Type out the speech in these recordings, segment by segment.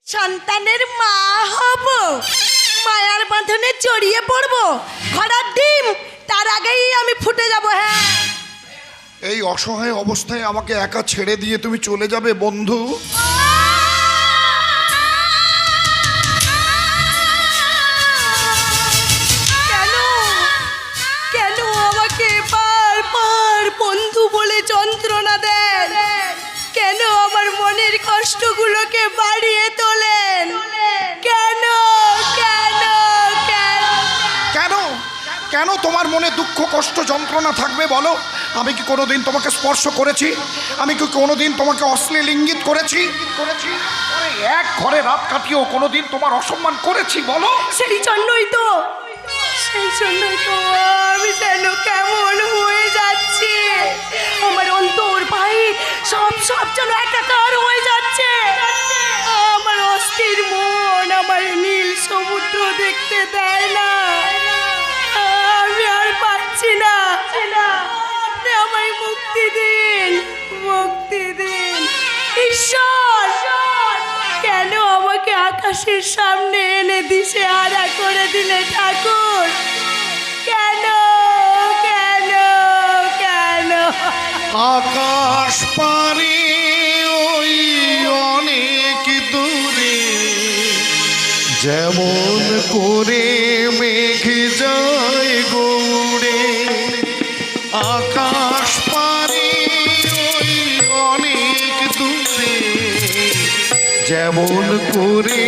সন্তানের মা হব, মায়ার বাঁধনে জড়িয়ে পড়বো, ঘোড়ার ডিম তার আগেই আমি ফুটে যাব। হ্যাঁ, এই অসহায় অবস্থায় আমাকে একা ছেড়ে দিয়ে তুমি চলে যাবে বন্ধু? কেন কেন আমাকে বারবার বন্ধু বলে যন্ত্রণা দেন? কেন আমার মনের কষ্টগুলোকে বাড়িয়ে তোলেন? কেন কেন কেন কেন কেন তোমার মনে দুঃখ কষ্ট যন্ত্রণা থাকবে বলো? আমি কি কোনোদিন তোমাকে স্পর্শ করেছি? আমি কি কোনোদিন তোমাকে অশ্লীল ইঙ্গিত করেছি? আরে এক ঘরে রাত কাটিয়েও কোনোদিন তোমার অসম্মান করেছি বলো? সেই জন্যই তো আমি যেন কেমন হয়ে যাচ্ছি। আমার অন্তর ভাই সব যেন একাকার হয়ে যাচ্ছে। আমার অস্থির মন আমার নীল সমুদ্র দেখতে দেয় না। আমি আর পাচ্ছি না। আপনি আমায় মুক্তি দিন, ঈশ্বর। কেন আমাকে আকাশের সামনে এনে দিশেহারা করে দিলে ঠাকুর? কেন কেন কেন? আকাশ পারে ওই অনেক দূরে যেমন করে মেঘ যায় গৌড়ে। আকাশ পারে ওই অনেক দূরে যেমন করে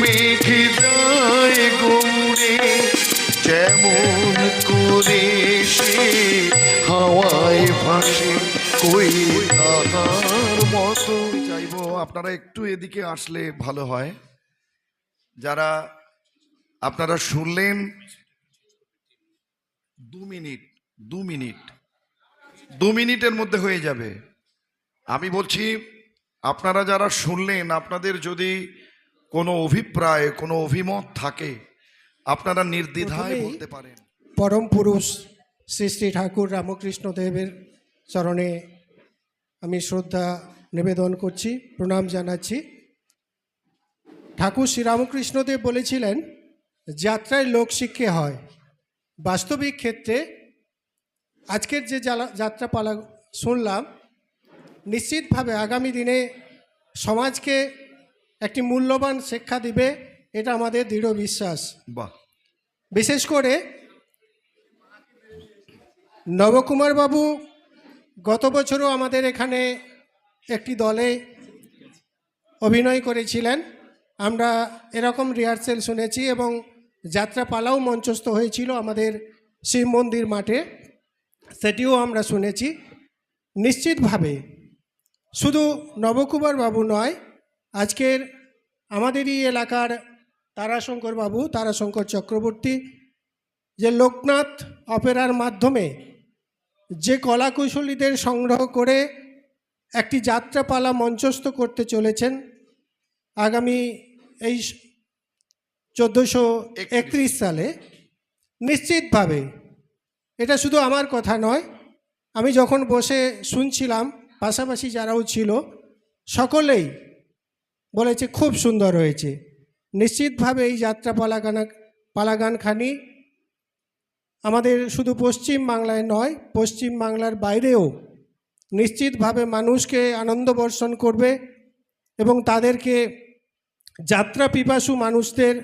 মেঘ যায় গৌড়ে, যেমন করে সে হাওয়ায় ভাসে কই তাহার মতো। চাইবো আপনারা একটু এদিকে আসলে ভালো হয়। যারা আপনারা শুনলেন 2 মিনিটের মধ্যে হয়ে যাবে। আমি বলছি আপনারা যারা শুনলেন, আপনাদের যদি কোনো অভিপ্রায় কোনো অভিমত থাকে আপনারা নির্দ্বিধায় বলতে পারেন। পরম পুরুষ শ্রী শ্রী ঠাকুর রামকৃষ্ণ দেবের চরণে আমি শ্রদ্ধা নিবেদন করছি, প্রণাম জানাচ্ছি। ঠাকুর শ্রীরামকৃষ্ণ দেব বলেছিলেন, যাত্রায় লোকশিক্ষা হয়। বাস্তবিক ক্ষেত্রে আজকের যে যাত্রাপালা শুনলাম, নিশ্চিতভাবে আগামী দিনে সমাজকে একটি মূল্যবান শিক্ষা দিবে, এটা আমাদের দৃঢ় বিশ্বাস। বাহ। বিশেষ করে নবকুমার বাবু গত বছরও আমাদের এখানে একটি দলে অভিনয় করেছিলেন। আমরা এরকম রিহার্সেল শুনেছি এবং যাত্রাপালাও মঞ্চস্থ হয়েছিল আমাদের শিব মন্দির মাঠে, সেটিও আমরা শুনেছি। নিশ্চিতভাবে শুধু নবকুমার বাবু নয়, আজকের আমাদেরই এলাকার তারাশঙ্কর চক্রবর্তী যে লোকনাথ অপেরার মাধ্যমে যে কলাকুশলীদের সংগ্রহ করে একটি যাত্রাপালা মঞ্চস্থ করতে চলেছেন আগামী এই 1431 সালে, নিশ্চিতভাবে এটা শুধু আমার কথা নয়, আমি যখন বসে শুনছিলাম পাশাপাশি যারাও ছিল সকলেই বলেছে খুব সুন্দর হয়েছে। নিশ্চিতভাবে এই যাত্রা পালাগানখানি আমাদের শুধু পশ্চিম বাংলায় নয়, পশ্চিম বাংলার বাইরেও নিশ্চিতভাবে মানুষকে আনন্দ বর্ষণ করবে এবং তাদেরকে যাত্রা পিপাসু মানুষদের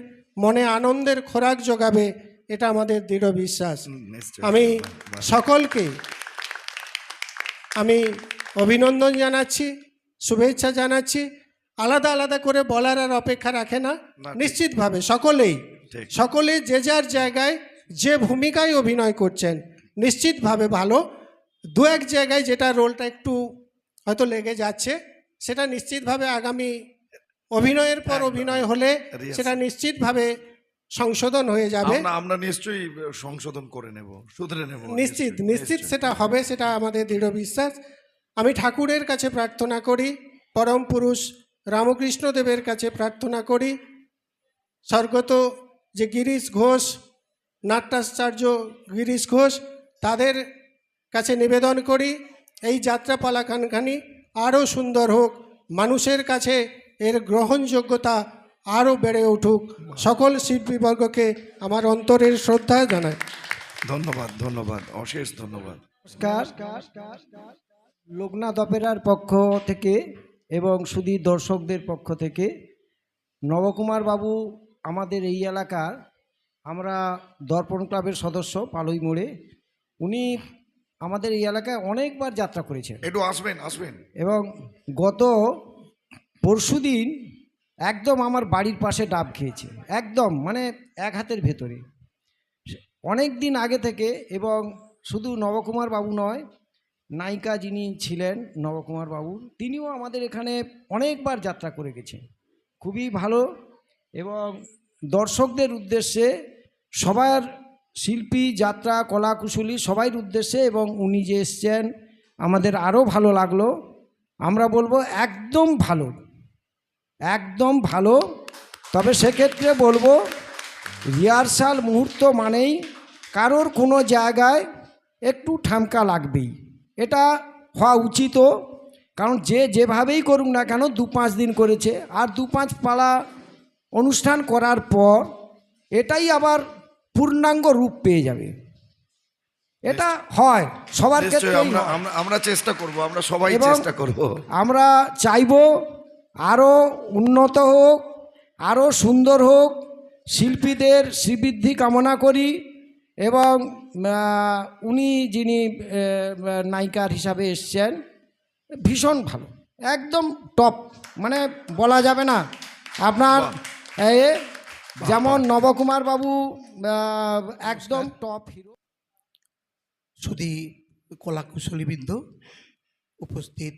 মনে আনন্দের খোরাক যোগাবে, এটা আমাদের দৃঢ় বিশ্বাস। আমি সকলকে অভিনন্দন জানাচ্ছি, শুভেচ্ছা জানাচ্ছি। আলাদা আলাদা করে বলার আর অপেক্ষা রাখে না। নিশ্চিতভাবে সকলে যে যার জায়গায় যে ভূমিকায় অভিনয় করছেন নিশ্চিতভাবে ভালো। দু এক জায়গায় যেটা রোলটা একটু হয়তো লেগে যাচ্ছে, সেটা নিশ্চিতভাবে আগামী অভিনয়ের পর অভিনয় হলে সেটা নিশ্চিতভাবে সংশোধন হয়ে যাবে। আমরা নিশ্চয়ই সংশোধন করে নেব, শুধরে নেব। নিশ্চিত সেটা হবে, সেটা আমাদের দৃঢ় বিশ্বাস। আমি ঠাকুরের কাছে প্রার্থনা করি, পরম পুরুষ রামকৃষ্ণ দেবের কাছে প্রার্থনা করি, স্বর্গত যে গিরিশ ঘোষ, নাট্যাচার্য গিরিশ ঘোষ, তাদের কাছে নিবেদন করি এই যাত্রাপালা খানখানি আরও সুন্দর হোক, মানুষের কাছে এর গ্রহণযোগ্যতা আরও বেড়ে উঠুক। সকল শিল্পীবর্গকে আমার অন্তরের শ্রদ্ধা জানাই। ধন্যবাদ, ধন্যবাদ, অশেষ ধন্যবাদ। নমস্কার। লোকনাথ অপেরার পক্ষ থেকে এবং শুধু দর্শকদের পক্ষ থেকে নবকুমার বাবু আমাদের এই এলাকার, আমরা দর্পণ ক্লাবের সদস্য পালই মোড়ে, উনি আমাদের এই এলাকায় অনেকবার যাত্রা করেছেন একটু আসবেন, আসবেন। এবং গত পরশুদিন একদম আমার বাড়ির পাশে ডাব খেয়েছে, একদম মানে এক হাতের ভেতরে, অনেক দিন আগে থেকে। এবং শুধু নবকুমার বাবু নয়, নায়িকা যিনি ছিলেন নবকুমার বাবু, তিনিও আমাদের এখানে অনেকবার যাত্রা করে গেছেন, খুবই ভালো। এবং দর্শকদের উদ্দেশ্যে, সবার শিল্পী, যাত্রা, কলা কুশলী সবাইয়ের উদ্দেশ্যে, এবং উনি যে এসছেন আমাদের আরও ভালো লাগলো। আমরা বলবো একদম ভালো, একদম ভালো। তবে সেক্ষেত্রে বলবো রিহার্সাল মুহূর্ত মানেই কারোর কোনো জায়গায় একটু ঠামকা লাগবেই, এটা হওয়া উচিত। কারণ যে যেভাবেই করুক না কেন 2-5 দিন করেছে, আর 2-5 পালা অনুষ্ঠান করার পর এটাই আবার পূর্ণাঙ্গ রূপ পেয়ে যাবে। এটা হয় সবার ক্ষেত্রে। আমরা চেষ্টা করব, আমরা সবাই এবং চেষ্টা করব। আমরা চাইব আরও উন্নত হোক, আরও সুন্দর হোক, শিল্পীদের শ্রীবৃদ্ধি কামনা করি। এবং উনি যিনি নায়িকার হিসাবে এসছেন ভীষণ ভালো, একদম টপ, মানে বলা যাবে না। আপনার যেমন নবকুমার বাবু একদম টপ হিরো। শুধু কলাকুশলীবৃন্দ, উপস্থিত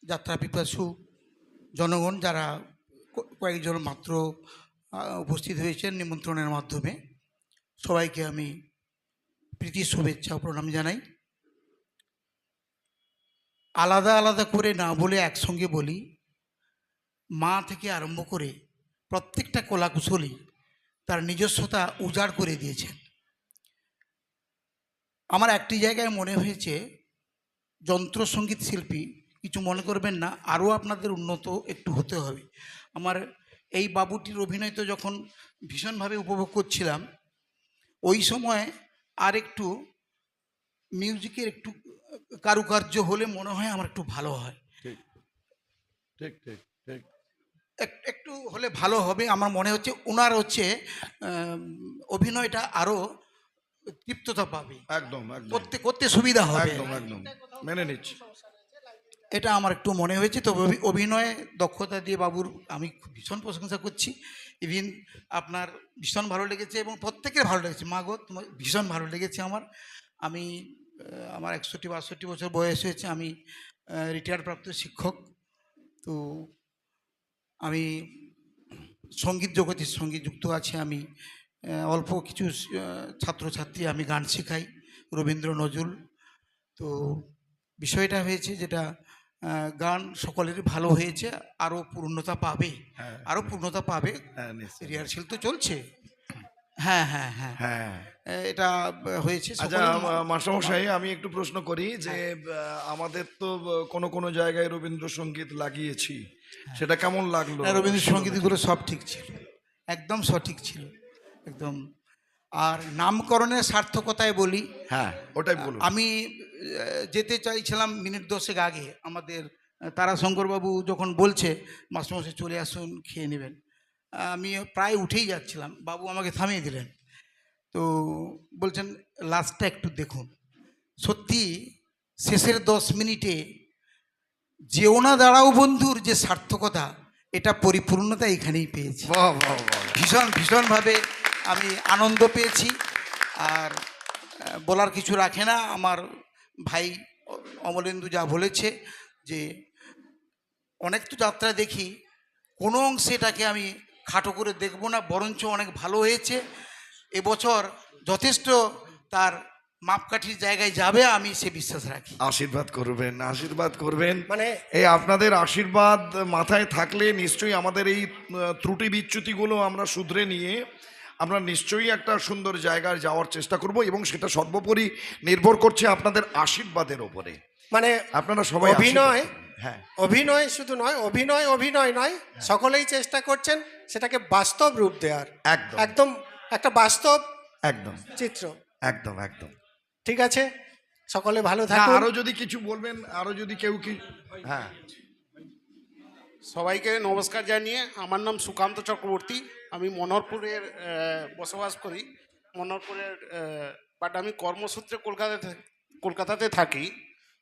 যাত্রা পিপাসু জনগণ, যারা কয়েকজন মাত্র উপস্থিত হয়েছেন নিমন্ত্রণের মাধ্যমে, সবাইকে আমি প্রীতি শুভেচ্ছা ও প্রণাম জানাই। আলাদা আলাদা করে না বলে একসঙ্গে বলি, মা থেকে আরম্ভ করে প্রত্যেকটা কলাকুশলী তার নিজস্বতা উজাড় করে দিয়েছেন। আমার একটি জায়গায় মনে হয়েছে, যন্ত্রসঙ্গীত শিল্পী কিছু মনে করবেন না, আরও আপনাদের উন্নত একটু হতে হবে। আমার এই বাবুটির অভিনয় তো যখন ভীষণভাবে উপভোগ করছিলাম, ওই সময় আর একটু মিউজিকের একটু কারুকার্য হলে মনে হয় আমার একটু ভালো হয়। ঠিক ঠিক ঠিক, একটু হলে ভালো হবে আমার মনে হচ্ছে। ওনার হচ্ছে অভিনয়টা আরও তৃপ্ততা পাবে, একদম একদম, করতে করতে সুবিধা হবে। একদম একদম মেনে নিচ্ছি। এটা আমার একটু মনে হয়েছে। তবে অভিনয়ে দক্ষতা দিয়ে বাবুর আমি ভীষণ প্রশংসা করছি। ইভিন আপনার ভীষণ ভালো লেগেছে এবং প্রত্যেকের ভালো লেগেছে। মা গো, তোমার ভীষণ ভালো লেগেছে আমার। আমার 61-62 বছর বয়স হয়েছে, আমি রিটায়ার্ড প্রাপ্ত শিক্ষক। তো আমি সঙ্গীত জগতের সঙ্গে যুক্ত আছি। আমি অল্প কিছু ছাত্রছাত্রী আমি গান শেখাই, রবীন্দ্র নজরুল। তো বিষয়টা হয়েছে যেটা গান সকলের ভালো হয়েছে, আরও পূর্ণতা পাবে, আরও পূর্ণতা পাবে। রিহার্সেল তো চলছে। হ্যাঁ হ্যাঁ হ্যাঁ হ্যাঁ, এটা হয়েছে। আচ্ছা মাস্টারমশাই, আমি একটু প্রশ্ন করি যে আমাদের তো কোনো কোনো জায়গায় রবীন্দ্রসঙ্গীত লাগিয়েছি, সেটা কেমন লাগলো? রবীন্দ্রসঙ্গীতগুলো সব ঠিক ছিল, একদম সঠিক ছিল একদম। আর নামকরণের সার্থকতায় বলি, হ্যাঁ ওটাই বলুন। আমি যেতে চাইছিলাম মিনিট 10 আগে, আমাদের তারাশঙ্করবাবু যখন বলছে মাস্টারমশাই চলে আসুন খেয়ে নেবেন, আমি প্রায় উঠেই যাচ্ছিলাম, বাবু আমাকে থামিয়ে দিলেন। তো বলছেন লাস্টটা একটু দেখুন। সত্যি শেষের 10 মিনিটে যেও না দাঁড়াও বন্ধুর যে সার্থকতা, এটা পরিপূর্ণতা এখানেই পেয়েছি। বাহ বাহ বাহ, ভীষণভাবে আমি আনন্দ পেয়েছি। আর বলার কিছু রাখে না, আমার ভাই অমলেন্দু যা বলেছে যে অনেক তো যাত্রা দেখি, কোনো অংশে এটাকে আমি খাটো করে দেখব না, বরঞ্চ অনেক ভালো হয়েছে। এবছর যথেষ্ট তার মাপকাঠির জায়গায় যাবে, আমি সে বিশ্বাস রাখি। আশীর্বাদ করবেন, আশীর্বাদ করবেন। মানে এই আপনাদের আশীর্বাদ মাথায় থাকলে নিশ্চয়ই আমাদের এই ত্রুটি বিচ্যুতিগুলো আমরা শুধরে নিয়ে আমরা নিশ্চয়ই একটা সুন্দর জায়গায় যাওয়ার চেষ্টা করব, এবং সেটা সর্বোপরি নির্ভর করছে আপনাদের আশীর্বাদের ওপরে। মানে আপনারা সবাই অভিনয় হ্যাঁ অভিনয় শুধু নয়, অভিনয় নয়, সকলেই চেষ্টা করছেন সেটাকে বাস্তব রূপ দেওয়ার। একদম একদম একটা বাস্তব একদম চিত্র। একদম একদম। ঠিক আছে, সকলে ভালো না, থাকুন। আরো যদি কিছু বলবেন, আরো যদি কেউ কি, হ্যাঁ সবাইকে নমস্কার জানিয়ে, আমার নাম সুকান্ত চক্রবর্তী, আমি মনোহরপুরের বসবাস করি। মনোহরপুরের বাট আমি কর্মসূত্রে কলকাতাতে থাকি।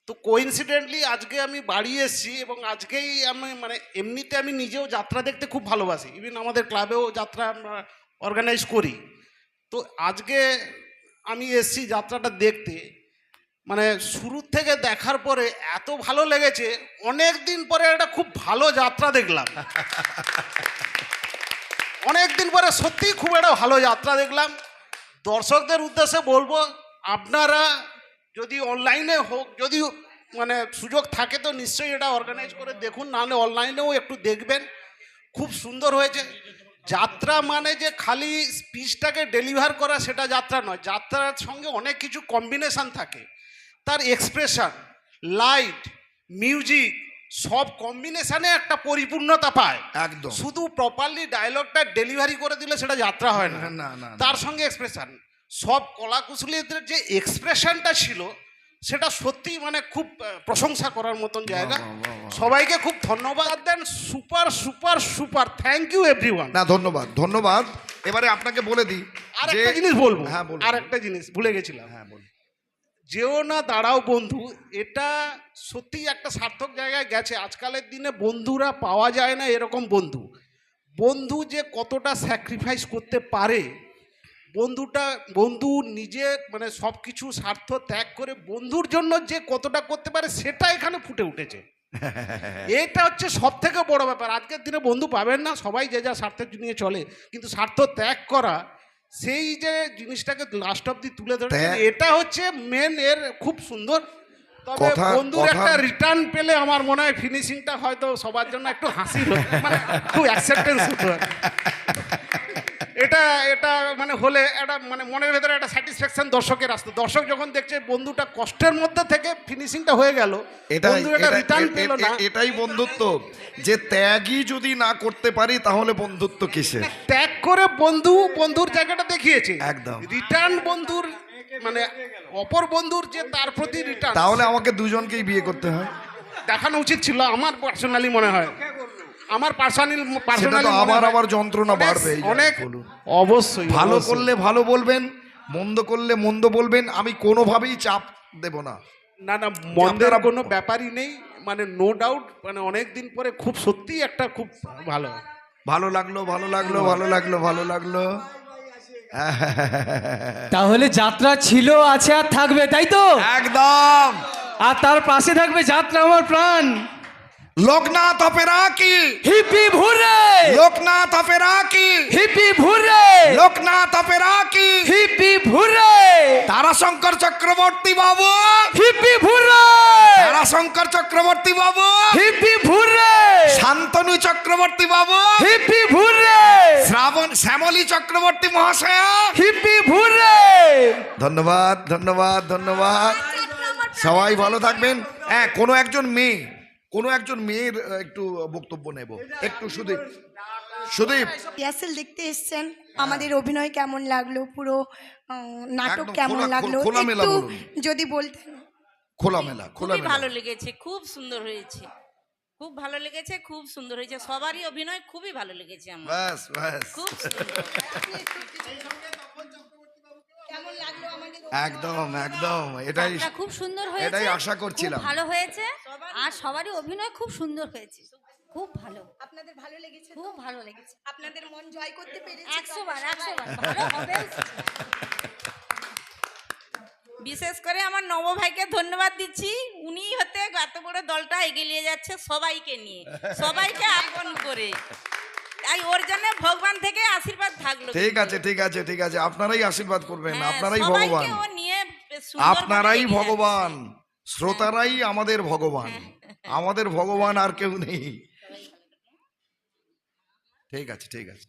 তো কোইন্সিডেন্টলি আজকে আমি বাড়ি এসেছি এবং আজকেই আমি মানে এমনিতে আমি নিজেও যাত্রা দেখতে খুব ভালোবাসি, ইভেন আমাদের ক্লাবেও যাত্রা আমরা অর্গানাইজ করি। তো আজকে আমি এসেছি যাত্রাটা দেখতে, মানে শুরু থেকে দেখার পরে এত ভালো লেগেছে, অনেক দিন পরে একটা খুব ভালো যাত্রা দেখলাম। অনেক দিন পরে সত্যিই খুব একটা ভালো যাত্রা দেখলাম। দর্শকদের উদ্দেশ্যে বলবো, আপনারা যদি অনলাইনে হোক, যদি মানে সুযোগ থাকে তো নিশ্চয়ই এটা অর্গানাইজ করে দেখুন, নাহলে অনলাইনেও একটু দেখবেন। খুব সুন্দর হয়েছে। যাত্রা মানে যে খালি স্পিচটাকে ডেলিভার করা সেটা যাত্রা নয়, যাত্রার সঙ্গে অনেক কিছু কম্বিনেশন থাকে। তার এক্সপ্রেশন, লাইট, মিউজিক সব কম্বিনেশনে একটা পরিপূর্ণতা পায়। একদম। শুধু প্রপারলি ডায়লগটা ডেলিভারি করে দিলে সেটা যাত্রা হয় না, না, না, তার সঙ্গে এক্সপ্রেশন, সব কলাকুশলীদের যে এক্সপ্রেশনটা ছিল সেটা সত্যি মানে খুব প্রশংসা করার মতন জায়গা। সবাইকে খুব ধন্যবাদ দেন। Super super super, thank you everyone. না, ধন্যবাদ ধন্যবাদ। এবারে আপনাকে বলে দিই আর যে একটা জিনিস বলবো, হ্যাঁ বলুন। আর একটা জিনিস ভুলে গেছিলাম। হ্যাঁ বলুন। যেও না দাঁড়াও বন্ধু, এটা সত্যি একটা সার্থক জায়গায় গেছে। আজকালের দিনে বন্ধুরা পাওয়া যায় না এরকম বন্ধু। বন্ধু যে কতটা স্যাক্রিফাইস করতে পারে, বন্ধু নিজে মানে সব কিছু স্বার্থ ত্যাগ করে বন্ধুর জন্য যে কতটা করতে পারে সেটা এখানে ফুটে উঠেছে। এটা হচ্ছে সব থেকে বড় ব্যাপার। আজকের দিনে বন্ধু পাবেন না, সবাই যে যা স্বার্থের নিয়ে চলে, কিন্তু স্বার্থ ত্যাগ করা, সেই যে জিনিসটাকে লাস্ট অব্দি তুলে ধরে, এটা হচ্ছে মেন এর খুব সুন্দর। তবে বন্ধুর একটা রিটার্ন পেলে আমার মনে হয় ফিনিশিংটা হয়তো সবার জন্য একটু হাসির হতো, মানে খুব অ্যাকসেপ্টেন্স হতো। এটা এটা মানে হলে একটা মানে মনের ভেতরে একটা স্যাটিসফ্যাকশন দর্শকের আসতো। দর্শক যখন দেখছে বন্ধুটা কষ্টের মধ্যে থেকে ফিনিশিংটা হয়ে গেল, বন্ধু এটা রিটার্ন পেল না। এটাই বন্ধুত্ব, যে ত্যাগই যদি না করতে পারি তাহলে বন্ধুত্ব কিসের? ত্যাগ করে বন্ধুর জায়গাটা দেখিয়েছে একদম। রিটার্ন বন্ধুর মানে অপর বন্ধুর যে তার প্রতি রিটার্ন, তাহলে আমাকে দুজনকেই বিয়ে করতে হয়। দেখানো উচিত ছিল আমার পার্সোনালি মনে হয়। আমার সেটা তো আবার যন্ত্রণা বাড়বে। অনেক অবশ্যই ভালো করলে ভালো বলবেন, মন্দ করলে মন্দ বলবেন। আমি কোনোভাবেই চাপ দেব না। না না, মন্দের কোনো ব্যাপারই নেই, মানে নো ডাউট। মানে অনেক দিন পরে খুব সত্যি একটা খুব ভালো ভালো লাগলো ভালো লাগলো ভালো লাগলো ভালো লাগলো। তাহলে যাত্রা ছিল, আছে আর থাকবে, তাই তো? একদম। আর তার পাশে থাকবে যাত্রা আমার প্রাণ। লোকনাথ অপেরা কি হিপি ভুরে, লোকনাথ অপেরা কি হিপি ভুরে, লোকনাথ অপেরা কি hippie ভুরে, Tarashankar Chakraborty babu, hip hip ভুরে, Tarashankar Chakraborty babu, hip hip ভুরে, Shantanu Chakraborty babu, hip hip hurray, Shyamali Chakraborty মহাশয়া, হিপি ভুরে। ধন্যবাদ ধন্যবাদ ধন্যবাদ। সবাই ভালো থাকবেন। হ্যাঁ, কোনো একজন মেয়ের একটু বক্তব্য নেব। একটু সুদীপ রিহার্সেল দেখতে এসেছেন, আমাদের অভিনয় কেমন লাগলো, পুরো নাটক একদম কেমন লাগলো, খোলামেলা একটু বলুন। যদি বলতেন। খোলামেলা খুবই ভালো লেগেছে, খুব সুন্দর হয়েছে, খুব ভালো লেগেছে, খুব সুন্দর হয়েছে। সবারই অভিনয় খুবই ভালো লেগেছে আমার, ব্যাস ব্যাস। খুব সুন্দর। কেমন লাগলো আমাদের? একদম একদম, এটাই যাত্রা খুব সুন্দর হয়েছে, এটাই আশা করছিলাম। খুব ভালো হয়েছে, আর সবারই অভিনয় খুব সুন্দর হয়েছে, খুব ভালো। আপনাদের ভালো লেগেছে? খুব ভালো লেগেছে, আপনাদের মন জয় করতে পেরেছে? 100 বার 100 বার ভালো হবে। বিশেষ করে আমার নব ভাইকে ধন্যবাদ দিচ্ছি, উনি হতে এত বড় দলটা এগিয়ে নিয়ে যাচ্ছে সবাইকে নিয়ে, সবাইকে আপন করে। তাই ওর জন্য ভগবান থেকে আশীর্বাদ থাকলো। ঠিক আছে ঠিক আছে ঠিক আছে, আপনারাই আশীর্বাদ করবেন। হ্যাঁ, আপনারাই সবাইকে ভগবান, ও নিয়ে বেশ সুন্দরভাবে আপনারাই এগিয়ে ভগবান, যাচ্ছে। শ্রোতারাই আমাদের ভগবান, আমাদের ভগবান আর কেউ নেই। ঠিক আছে ঠিক আছে।